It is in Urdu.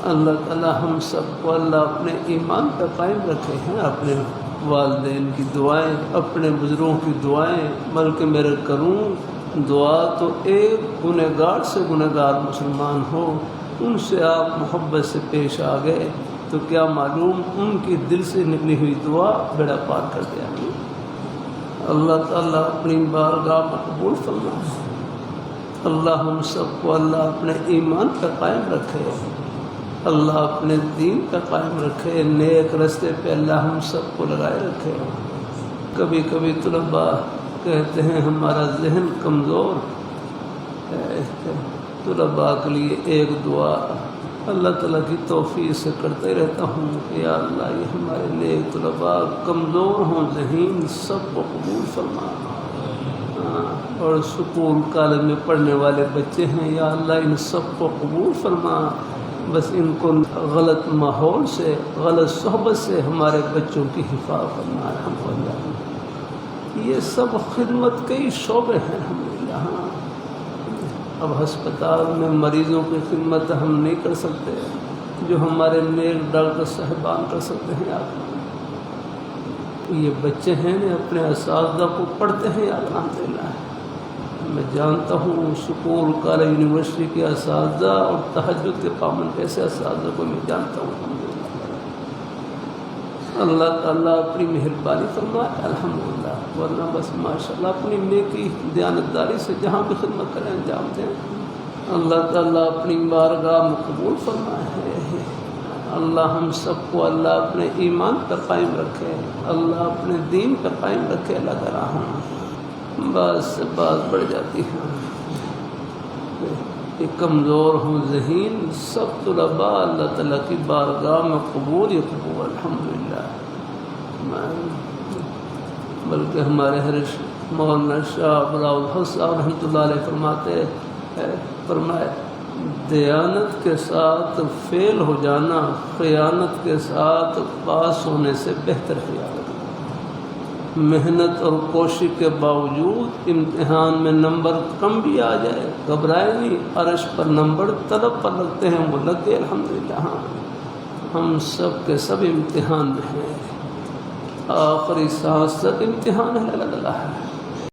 اللہ تعالیٰ ہم سب کو اللہ اپنے ایمان پر قائم رکھے ہیں. اپنے والدین کی دعائیں، اپنے بزرگوں کی دعائیں، بلکہ میرے کروں دعا تو ایک گنہگار سے گنہگار مسلمان ہو، ان سے آپ محبت سے پیش آ گئے تو کیا معلوم ان کی دل سے نکلی ہوئی دعا بیڑا پار کر دیا. اللہ تعالیٰ اپنی بارگاہ مقبول فرمائے. اللہ ہم سب کو اللہ اپنے ایمان پر قائم رکھے، اللہ اپنے دین پر قائم رکھے، نیک رستے پہ اللہ ہم سب کو لگائے رکھے. کبھی کبھی طلباء کہتے ہیں ہمارا ذہن کمزور ہے. طلباء کے لیے ایک دعا اللہ تعالیٰ کی توفیق سے کرتے رہتا ہوں کہ یا اللہ یہ ہمارے نیک طلباء کمزور ہوں ذہین سب کو قبول فرما. اور سکول کالج میں پڑھنے والے بچے ہیں یا اللہ ان سب کو قبول فرما. بس ان کو غلط ماحول سے، غلط صحبت سے ہمارے بچوں کی حفاظت فرما. الحمدللہ یہ سب خدمت کے ہی شعبے ہیں. الحمدللہ اب ہسپتال میں مریضوں کی خدمت ہم نہیں کر سکتے جو ہمارے نیک ڈاکٹر صاحبان کر سکتے ہیں. آپ یہ بچے ہیں اپنے اساتذہ کو پڑھتے ہیں. الحمدللہ میں جانتا ہوں سکول کالج یونیورسٹی کے اساتذہ اور تہجد کے پابند ایسے اساتذہ کو میں جانتا ہوں. اللہ تعالیٰ اپنی مہربانی فرمائے. الحمدللہ ورنہ بس ماشاءاللہ اپنی نیکی دیانتداری سے جہاں بھی خدمت کریں انجام دیں. اللہ تعالیٰ اپنی بارگاہ میں قبول فرمائے. اللہ ہم سب کو اللہ اپنے ایمان پر قائم رکھے، اللہ اپنے دین پر قائم رکھے. اللہ تعالیٰ بعض سے بات بڑھ جاتی ہے کہ کمزور ہوں ذہین سب طلباء اللہ تعالیٰ کی بارگاہ میں قبول ہی قبول. الحمدللہ بلکہ ہمارے مولانا شاہ عبداللہ الحق صاحب رحمۃ اللہ علیہ فرمائے دیانت کے ساتھ فیل ہو جانا خیانت کے ساتھ پاس ہونے سے بہتر ہے. محنت اور کوشش کے باوجود امتحان میں نمبر کم بھی آ جائے گھبرائے نہیں. عرش پر نمبر طلب پر لگتے ہیں وہ لگ گئے. الحمدللہ ہم سب کے سب امتحان میں ہیں. آخری سانس تک امتحان ہے. اللہ